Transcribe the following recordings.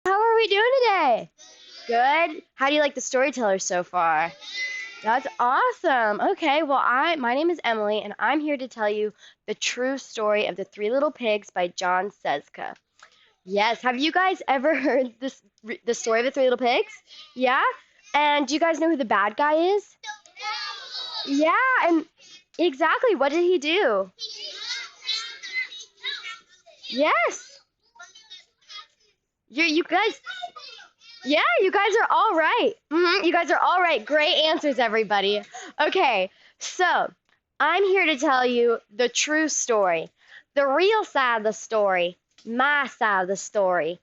How are we doing today? Good. How do you like the storytellers so far? That's awesome. Okay, well, my name is Emily, and I'm here to tell you the true story of the Three Little Pigs by John Seska. Yes, have you guys ever heard the story of the Three Little Pigs? Yeah? And do you guys know who the bad guy is? Yeah, and exactly. What did he do? Yes. You guys Yeah, you guys are all right. You guys are all right. Great answers, everybody. Okay, so I'm here to tell you the true story, the real side of the story, my side of the story.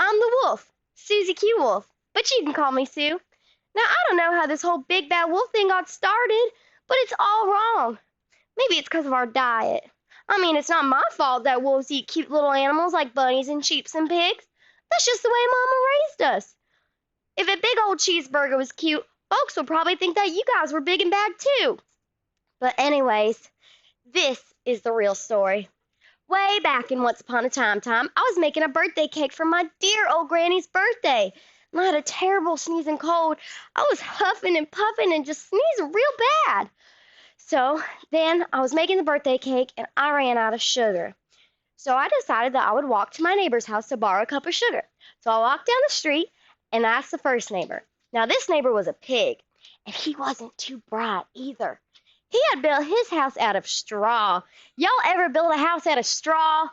I'm the wolf, Susie Q Wolf, but you can call me Sue. Now, I don't know how this whole big bad wolf thing got started, but it's all wrong. Maybe it's because of our diet. I mean, it's not my fault that wolves eat cute little animals like bunnies and sheep and pigs. That's just the way Mama raised us. If a big old cheeseburger was cute, folks would probably think that you guys were big and bad too. But anyways, this is the real story. Way back in Once Upon a Time, I was making a birthday cake for my dear old granny's birthday. And I had a terrible sneezing cold. I was huffing and puffing and just sneezing real bad. So then I was making the birthday cake and I ran out of sugar. So I decided that I would walk to my neighbor's house to borrow a cup of sugar. So I walked down the street and asked the first neighbor. Now, this neighbor was a pig, and he wasn't too bright either. He had built his house out of straw. Y'all ever build a house out of straw?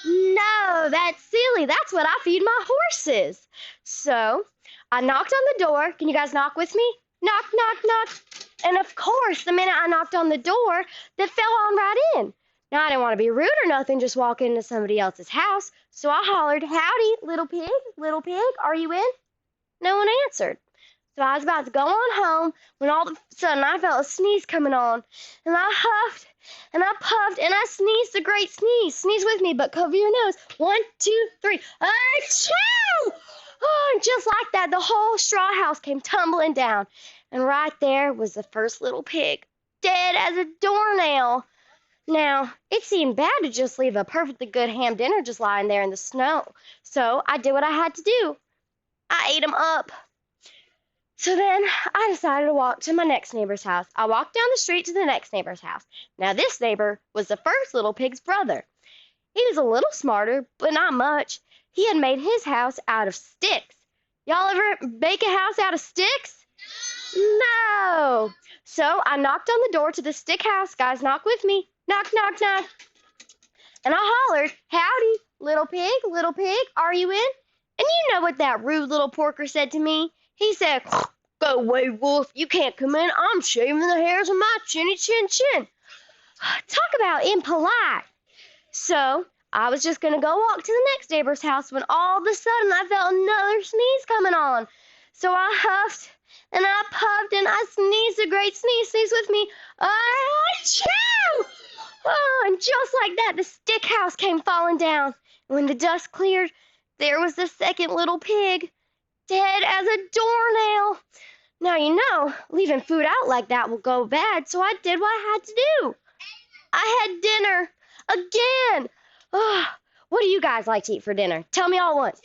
No, that's silly. That's what I feed my horses. So I knocked on the door. Can you guys knock with me? Knock, knock, knock. And of course, the minute I knocked on the door, they fell on right in. Now, I didn't want to be rude or nothing, just walk into somebody else's house. So I hollered, "Howdy, little pig, are you in?" No one answered. So I was about to go on home when all of a sudden I felt a sneeze coming on. And I huffed and I puffed and I sneezed a great sneeze. Sneeze with me, but cover your nose. 1, 2, 3. Achoo! Oh, and just like that, the whole straw house came tumbling down. And right there was the first little pig, dead as a doornail. Now, it seemed bad to just leave a perfectly good ham dinner just lying there in the snow. So I did what I had to do. I ate him up. So then I decided to walk to my next neighbor's house. I walked down the street to the next neighbor's house. Now, this neighbor was the first little pig's brother. He was a little smarter, but not much. He had made his house out of sticks. Y'all ever bake a house out of sticks? No. So I knocked on the door to the stick house. Guys, knock with me. Knock, knock, knock. And I hollered, "Howdy, little pig, are you in?" And you know what that rude little porker said to me? He said, "Go away, wolf. You can't come in. I'm shaving the hairs of my chinny chin chin." Talk about impolite. So I was just going to go walk to the next neighbor's house when all of a sudden I felt another sneeze coming on. So I huffed and I puffed and I sneezed a great sneeze. Sneeze with me. Achoo! Oh, and just like that, the stick house came falling down. When the dust cleared, there was the second little pig, dead as a doornail. Now, you know, leaving food out like that will go bad, so I did what I had to do. I had dinner again. Oh, what do you guys like to eat for dinner? Tell me all at once.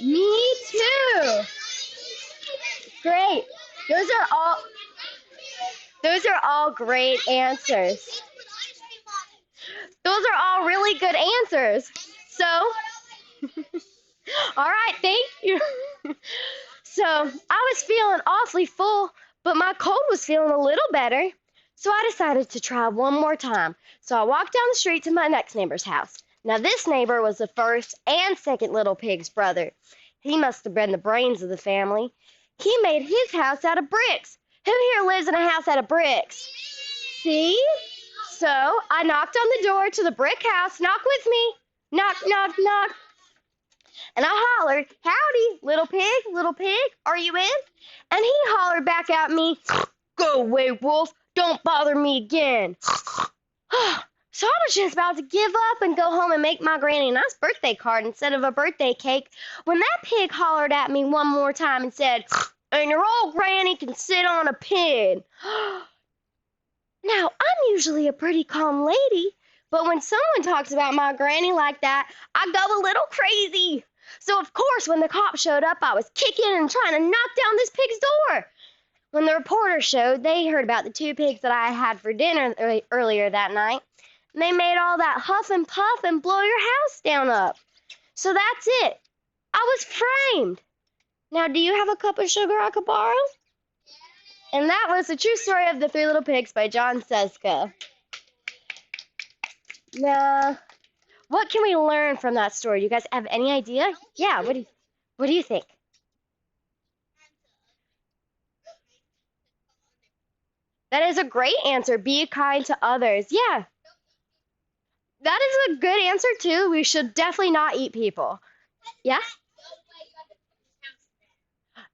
Me too. Great. Those are all great answers. Those are all really good answers. So, all right, thank you. So, I was feeling awfully full, but my cold was feeling a little better. So, I decided to try one more time. So, I walked down the street to my next neighbor's house. Now, this neighbor was the first and second little pig's brother. He must have been the brains of the family. He made his house out of bricks. Who here lives in a house out of bricks? See? So I knocked on the door to the brick house. Knock with me. Knock, knock, knock. And I hollered, "Howdy, little pig, are you in?" And he hollered back at me, "Go away, wolf. Don't bother me again." So I was just about to give up and go home and make my granny a nice birthday card instead of a birthday cake when that pig hollered at me one more time and said, "And your old granny can sit on a pin." Now, I'm usually a pretty calm lady, But when someone talks about my granny like that, I go a little crazy. So, of course, when the cops showed up, I was kicking and trying to knock down this pig's door. When the reporter showed, they heard about the 2 pigs that I had for dinner earlier that night. And they made all that huff and puff and blow your house down up. So that's it. I was framed. Now, do you have a cup of sugar I could borrow? And that was the true story of the 3 little pigs by John Seska. Now, what can we learn from that story? Do you guys have any idea? Yeah, what do you think? That is a great answer. Be kind to others. Yeah, that is a good answer too. We should definitely not eat people. Yeah?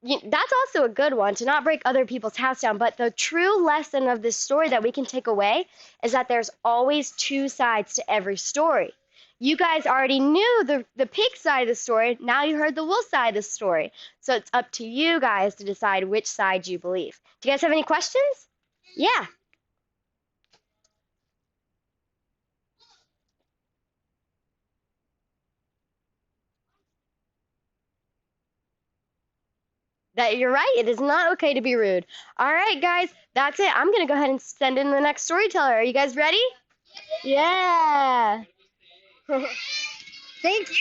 That's also a good one, to not break other people's house down. But the true lesson of this story that we can take away is that there's always 2 sides to every story. You guys already knew the pig side of the story. Now you heard the wolf side of the story. So it's up to you guys to decide which side you believe. Do you guys have any questions? Yeah. That you're right. It is not okay to be rude. All right, guys, that's it. I'm gonna go ahead and send in the next storyteller. Are you guys ready? Yeah. Thank you.